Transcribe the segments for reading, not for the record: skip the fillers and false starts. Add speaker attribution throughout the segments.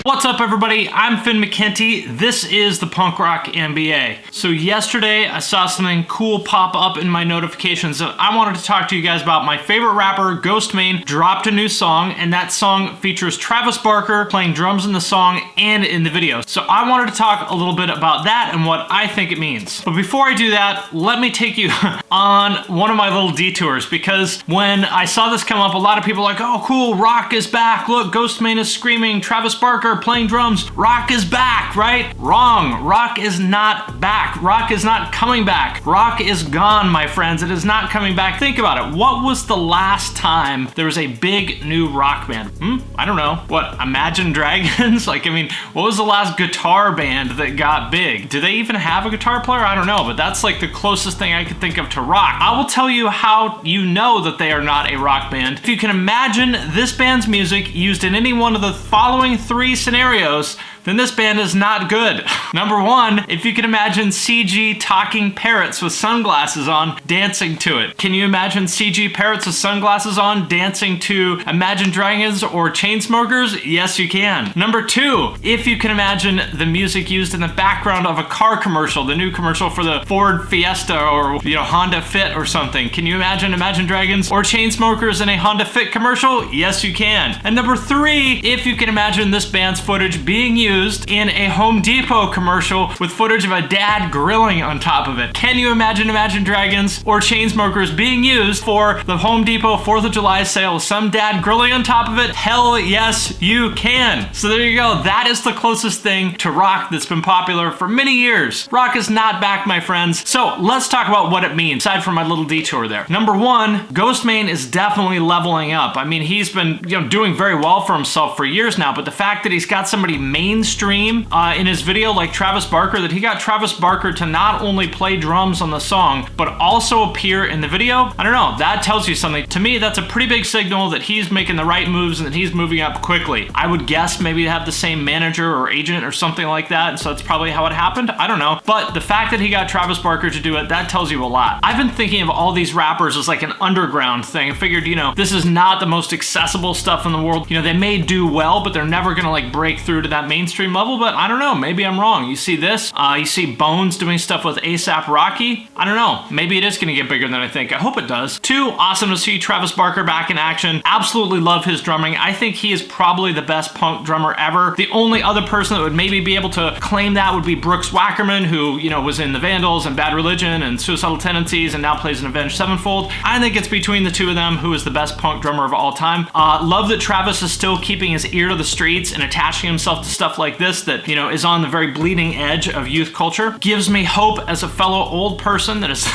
Speaker 1: What's up, everybody? I'm Finn McKenty. This is the Punk Rock MBA. So yesterday I saw something cool pop up in my notifications that I wanted to talk to you guys about. My favorite rapper, Ghostemane, dropped a new song, and that song features Travis Barker playing drums in the song and in the video. So I wanted to talk a little bit about that and what I think it means. But before I do that, let me take you on one of my little detours, because when I saw this come up, a lot of people were like, oh cool, rock is back. Look, Ghostemane is screaming, Travis Barker playing drums, rock is back, right? Wrong. Rock is not back. Rock is not coming back. Rock is gone, my friends. It is not coming back. Think about it. What was the last time there was a big new rock band? I don't know. What, Imagine Dragons? What was the last guitar band that got big? Do they even have a guitar player? I don't know, but that's like the closest thing I could think of to rock. I will tell you how you know that they are not a rock band. If you can imagine this band's music used in any one of the following three scenarios, then this band is not good. Number one, if you can imagine CG talking parrots with sunglasses on dancing to it. Can you imagine CG parrots with sunglasses on dancing to Imagine Dragons or Chainsmokers? Yes, you can. Number two, if you can imagine the music used in the background of a car commercial, the new commercial for the Ford Fiesta or Honda Fit or something. Can you imagine Dragons or Chainsmokers in a Honda Fit commercial? Yes, you can. And number three, if you can imagine this band's footage being used in a Home Depot commercial with footage of a dad grilling on top of it. Can you imagine Dragons or Chainsmokers being used for the Home Depot 4th of July sale with some dad grilling on top of it? Hell yes, you can. So there you go. That is the closest thing to rock that's been popular for many years. Rock is not back, my friends. So let's talk about what it means, aside from my little detour there. Number one, Ghostemane is definitely leveling up. I mean, he's been doing very well for himself for years now, but the fact that he's got somebody mainstream in his video like Travis Barker, that he got Travis Barker to not only play drums on the song, but also appear in the video, I don't know, that tells you something. To me, that's a pretty big signal that he's making the right moves and that he's moving up quickly. I would guess maybe they have the same manager or agent or something like that, and so that's probably how it happened. I don't know. But the fact that he got Travis Barker to do it, that tells you a lot. I've been thinking of all these rappers as like an underground thing. I figured, this is not the most accessible stuff in the world. They may do well, but they're never gonna like break through to that mainstream level, but I don't know, maybe I'm wrong. You see this, you see Bones doing stuff with A$AP Rocky. I don't know, maybe it is gonna get bigger than I think. I hope it does. Two, awesome to see Travis Barker back in action. Absolutely love his drumming. I think he is probably the best punk drummer ever. The only other person that would maybe be able to claim that would be Brooks Wackerman, who, was in the Vandals and Bad Religion and Suicidal Tendencies and now plays in Avenged Sevenfold. I think it's between the two of them who is the best punk drummer of all time. Love that Travis is still keeping his ear to the streets and attaching himself to stuff like this that, is on the very bleeding edge of youth culture. Gives me hope as a fellow old person that is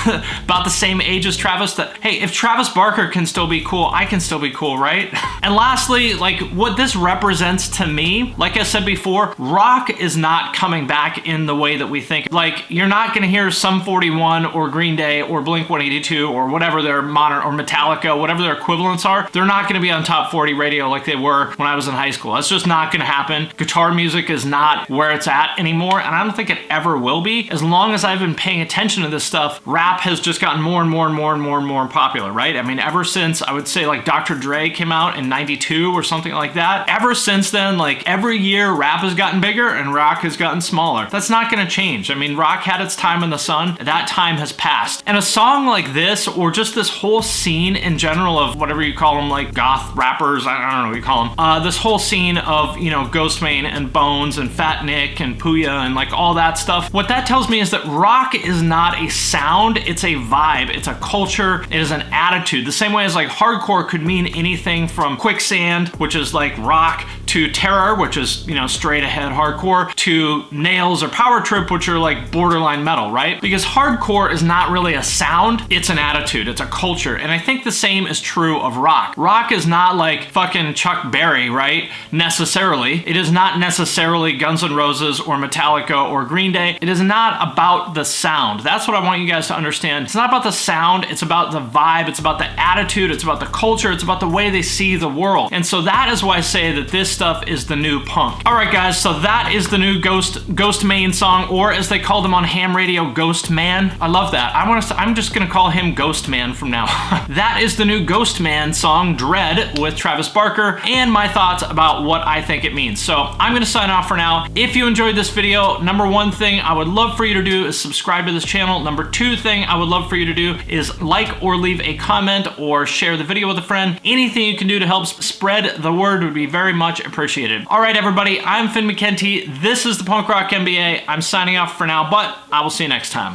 Speaker 1: about the same age as Travis that, hey, if Travis Barker can still be cool, I can still be cool, right? And lastly, what this represents to me, like I said before, rock is not coming back in the way that we think. You're not gonna hear Sum 41 or Green Day or Blink-182 or whatever their modern, or Metallica, whatever their equivalents are. They're not gonna be on top 40 radio like they were when I was in high school. That's just not gonna happen. Guitar music is not where it's at anymore, and I don't think it ever will be. As long as I've been paying attention to this stuff, rap has just gotten more and more and more and more and more popular, right? I mean, ever since, I would say, Dr. Dre came out in 92 or something like that, ever since then, every year, rap has gotten bigger and rock has gotten smaller. That's not gonna change. I mean, rock had its time in the sun. That time has passed. And a song like this, or just this whole scene in general of whatever you call them, goth rappers, I don't know what you call them, this whole scene of, Ghostemane and Bones and Fat Nick and Puya and all that stuff, what that tells me is that rock is not a sound, it's a vibe, it's a culture, it is an attitude. The same way as hardcore could mean anything from Quicksand, which is rock, to Terror, which is, straight ahead hardcore, to Nails or Power Trip, which are borderline metal, right? Because hardcore is not really a sound, it's an attitude, it's a culture. And I think the same is true of rock. Rock is not fucking Chuck Berry, right? Necessarily. It is not necessarily Guns N' Roses or Metallica or Green Day. It is not about the sound. That's what I want you guys to understand. It's not about the sound, it's about the vibe, it's about the attitude, it's about the culture, it's about the way they see the world. And so that is why I say that this stuff stuff is the new punk. All right, guys, so that is the new Ghostemane song, or as they called him on ham radio, Ghostemane. I love that. I'm just gonna call him Ghostemane from now on. That is the new Ghostemane song, Dread, with Travis Barker, and my thoughts about what I think it means. So I'm gonna sign off for now. If you enjoyed this video, number one thing I would love for you to do is subscribe to this channel. Number two thing I would love for you to do is like or leave a comment or share the video with a friend. Anything you can do to help spread the word would be very much appreciated. All right, everybody, I'm Finn McKenty. This is the Punk Rock MBA. I'm signing off for now, but I will see you next time.